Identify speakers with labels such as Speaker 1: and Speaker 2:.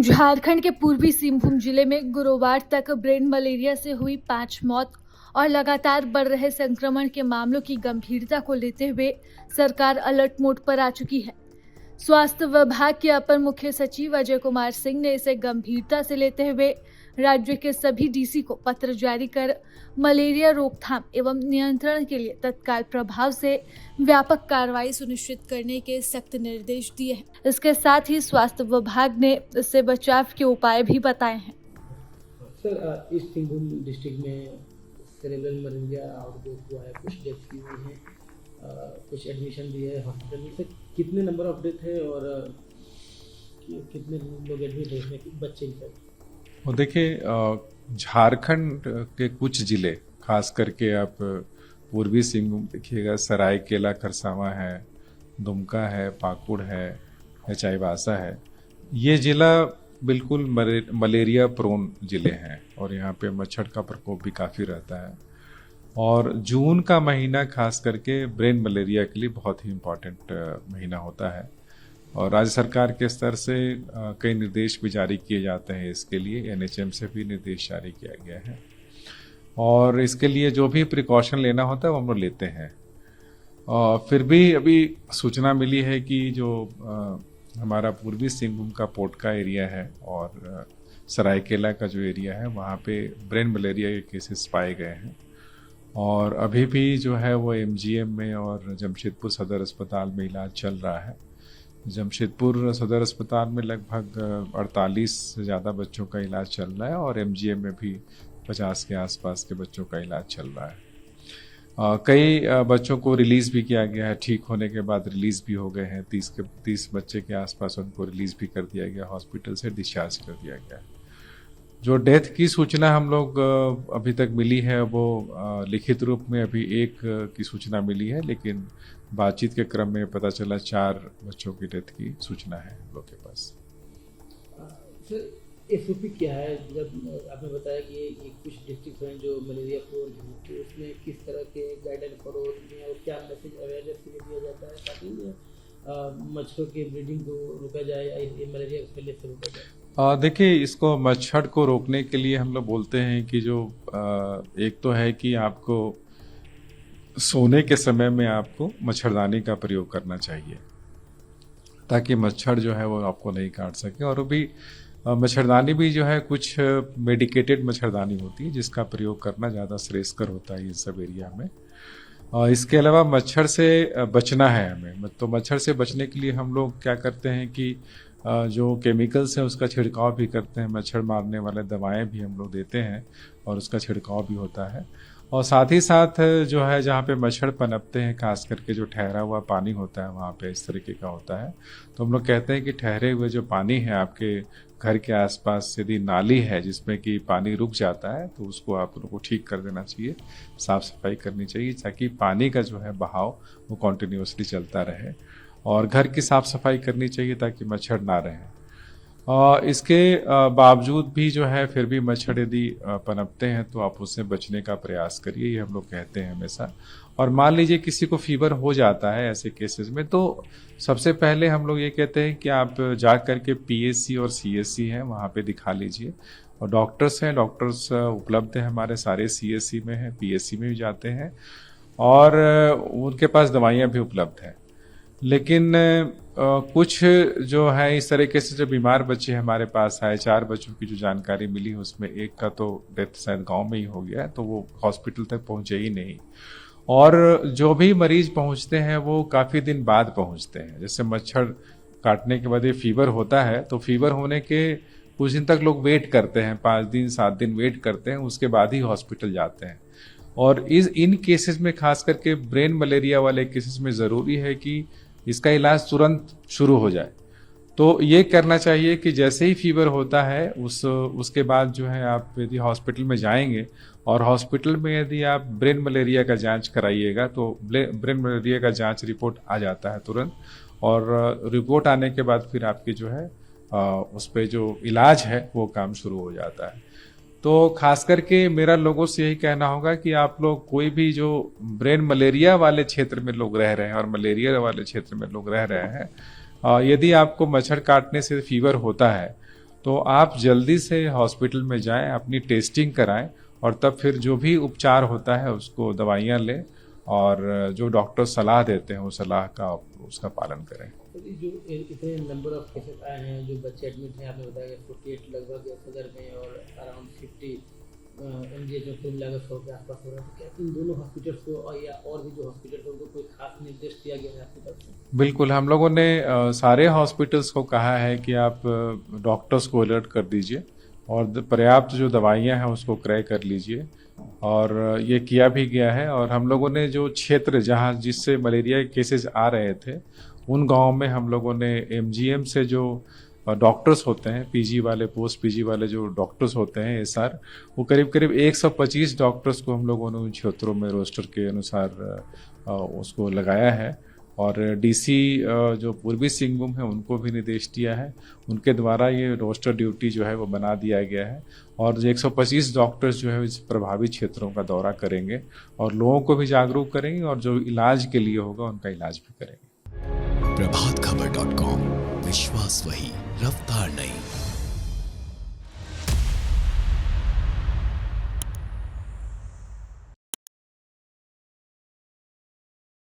Speaker 1: झारखंड के पूर्वी सिंहभूम जिले में गुरुवार तक ब्रेन मलेरिया से हुई 5 मौत और लगातार बढ़ रहे संक्रमण के मामलों की गंभीरता को लेते हुए सरकार अलर्ट मोड पर आ चुकी है। स्वास्थ्य विभाग के अपर मुख्य सचिव अजय कुमार सिंह ने इसे गंभीरता से लेते हुए राज्य के सभी डीसी को पत्र जारी कर मलेरिया रोकथाम एवं नियंत्रण के लिए तत्काल प्रभाव से व्यापक कार्रवाई सुनिश्चित करने के सख्त निर्देश दिए हैं। इसके साथ ही स्वास्थ्य विभाग ने इससे बचाव के उपाय भी बताए हैं।
Speaker 2: सर, ईस्ट सिंहभूम डिस्ट्रिक्ट में सेरेब्रल मलेरिया आउटब्रेक हुआ है, कुछ डेथ की हुई है, कुछ एडमिशन भी है हॉस्पिटल में। सर, कितने नंबर ऑफ डेथ है और कितने लोग एडमिट है इसमें बच्चे भी? सर,
Speaker 3: वो देखिए, झारखंड के कुछ जिले, खास करके आप पूर्वी सिंहभूम देखिएगा, सरायकेला खरसावां है, दुमका है, पाकुड़ है या चाईबासा है, ये जिला बिल्कुल मलेरिया प्रोन जिले हैं और यहाँ पे मच्छर का प्रकोप भी काफ़ी रहता है। और जून का महीना खास करके ब्रेन मलेरिया के लिए बहुत ही इम्पॉर्टेंट महीना होता है और राज्य सरकार के स्तर से कई निर्देश भी जारी किए जाते हैं। इसके लिए एनएचएम से भी निर्देश जारी किया गया है और इसके लिए जो भी प्रिकॉशन लेना होता है वो हम लोग लेते हैं। फिर भी अभी सूचना मिली है कि जो हमारा पूर्वी सिंहभूम का पोटका एरिया है और सरायकेला का जो एरिया है, वहाँ पे ब्रेन मलेरिया के केसेस पाए गए हैं और अभी भी जो है वो एमजीएम में और जमशेदपुर सदर अस्पताल में इलाज चल रहा है। जमशेदपुर सदर अस्पताल में लगभग 48 से ज़्यादा बच्चों का इलाज चल रहा है और एमजीएम में भी 50 के आसपास के बच्चों का इलाज चल रहा है। कई बच्चों को रिलीज़ भी किया गया है, ठीक होने के बाद रिलीज़ भी हो गए हैं। 30 बच्चे के आसपास उनको रिलीज़ भी कर दिया गया, हॉस्पिटल से डिस्चार्ज कर दिया गया। जो डेथ की सूचना हम लोग अभी तक मिली है वो लिखित रूप में अभी एक की सूचना मिली है, लेकिन बातचीत के क्रम में पता चला 4 बच्चों की डेथ की सूचना है हम लोग के पास।
Speaker 2: सर, एसओपी क्या है? जब आपने बताया कि ये कुछ डिस्ट्रिक्ट हैं जो मलेरिया प्रोन हैं, तो उसमें किस तरह के गाइडलाइन फॉलो होती हैं और क्या मैसेज अवेयरनेस के लिए दिया जाता है ताकि मच्छरों की ब्रीडिंग को रोका जाए या ये मलेरिया फैलने से रोका जाए?
Speaker 3: देखिए, इसको मच्छर को रोकने के लिए हम लोग बोलते हैं कि जो एक तो है कि आपको सोने के समय में आपको मच्छरदानी का प्रयोग करना चाहिए ताकि मच्छर जो है वो आपको नहीं काट सके। और वो भी मच्छरदानी भी जो है कुछ मेडिकेटेड मच्छरदानी होती है जिसका प्रयोग करना ज़्यादा श्रेयस्कर होता है इन सब एरिया में। इसके अलावा मच्छर से बचना है हमें, तो मच्छर से बचने के लिए हम लोग क्या करते हैं कि जो केमिकल्स हैं उसका छिड़काव भी करते हैं, मच्छर मारने वाले दवाएं भी हम लोग देते हैं और उसका छिड़काव भी होता है। और साथ ही साथ जो है जहाँ पे मच्छर पनपते हैं, खास करके जो ठहरा हुआ पानी होता है वहाँ पे इस तरीके का होता है, तो हम लोग कहते हैं कि ठहरे हुए जो पानी है आपके घर के आसपास, यदि नाली है जिसमें कि पानी रुक जाता है तो उसको आप लोगों को ठीक कर देना चाहिए, साफ़ सफाई करनी चाहिए ताकि पानी का जो है बहाव वो कॉन्टिन्यूसली चलता रहे। और घर की साफ़ सफाई करनी चाहिए ताकि मच्छर ना रहें। और इसके बावजूद भी जो है फिर भी मच्छर यदि पनपते हैं तो आप उससे बचने का प्रयास करिए, ये हम लोग कहते हैं हमेशा। और मान लीजिए किसी को फीवर हो जाता है ऐसे केसेस में, तो सबसे पहले हम लोग ये कहते हैं कि आप जा कर के पीएचसी और सीएचसी हैं वहाँ पे दिखा लीजिए। और डॉक्टर्स हैं, डॉक्टर्स उपलब्ध हैं हमारे सारे, सीएचसी में हैं, पीएचसी में भी जाते हैं और उनके पास दवाइयाँ भी उपलब्ध हैं। लेकिन कुछ जो है इस तरीके से जो बीमार बच्चे हमारे पास आए, 4 बच्चों की जो जानकारी मिली उसमें एक का तो डेथ शायद गांव में ही हो गया है, तो वो हॉस्पिटल तक पहुंचे ही नहीं। और जो भी मरीज पहुंचते हैं वो काफ़ी दिन बाद पहुंचते हैं। जैसे मच्छर काटने के बाद ये फीवर होता है तो फीवर होने के कुछ दिन तक लोग वेट करते हैं, 5 दिन 7 दिन वेट करते हैं, उसके बाद ही हॉस्पिटल जाते हैं। और इन केसेस में खास करके ब्रेन मलेरिया वाले केसेस में ज़रूरी है कि इसका इलाज तुरंत शुरू हो जाए। तो ये करना चाहिए कि जैसे ही फीवर होता है उसके बाद जो है आप यदि हॉस्पिटल में जाएंगे और हॉस्पिटल में यदि आप ब्रेन मलेरिया का जांच कराइएगा तो ब्रेन मलेरिया का जांच रिपोर्ट आ जाता है तुरंत, और रिपोर्ट आने के बाद फिर आपकी जो है उस पर जो इलाज है वो काम शुरू हो जाता है। तो खास करके मेरा लोगों से यही कहना होगा कि आप लोग कोई भी जो ब्रेन मलेरिया वाले क्षेत्र में लोग रह रहे हैं और मलेरिया वाले क्षेत्र में लोग रह रहे हैं, यदि आपको मच्छर काटने से फीवर होता है तो आप जल्दी से हॉस्पिटल में जाएं, अपनी टेस्टिंग कराएं और तब फिर जो भी उपचार होता है उसको दवाइयाँ लें और जो डॉक्टर सलाह देते हैं वो सलाह का उसका पालन करें।
Speaker 2: तो ये जो इतने नंबर ऑफ केसेस आए हैं, जो बच्चे एडमिट हैं, आपने बताया 48 लगभग सदर में और अराउंड 50 एमजीएच में, कुल मिलाकर 100 के आसपास हो रहा है। क्या इन दोनों हॉस्पिटल्स को और भी जो हॉस्पिटल्स हैं उनको कोई खास निर्देश दिया गया है आपकी तरफ से?
Speaker 3: बिल्कुल, हम लोगों ने सारे हॉस्पिटल्स को कहा है कि आप डॉक्टर्स को अलर्ट कर दीजिए और पर्याप्त जो दवाइयाँ हैं उसको क्रय कर लीजिए, और ये किया भी गया है। और हम लोगों ने जो क्षेत्र जहाँ जिससे मलेरिया के केसेस आ रहे थे उन गांवों में हम लोगों ने एमजीएम से जो डॉक्टर्स होते हैं, पीजी वाले, पोस्ट पीजी वाले जो डॉक्टर्स होते हैं एसआर, वो करीब करीब 125 डॉक्टर्स को हम लोगों ने उन क्षेत्रों में रोस्टर के अनुसार उसको लगाया है। और डीसी जो पूर्वी सिंहभूम है उनको भी निर्देश दिया है, उनके द्वारा ये रोस्टर ड्यूटी जो है वो बना दिया गया है और जो 125 डॉक्टर्स जो है इस प्रभावित क्षेत्रों का दौरा करेंगे और लोगों को भी जागरूक करेंगे और जो इलाज के लिए होगा उनका इलाज भी करेंगे।
Speaker 4: प्रभातखबर.com, विश्वास वही, रफ्तार नहीं।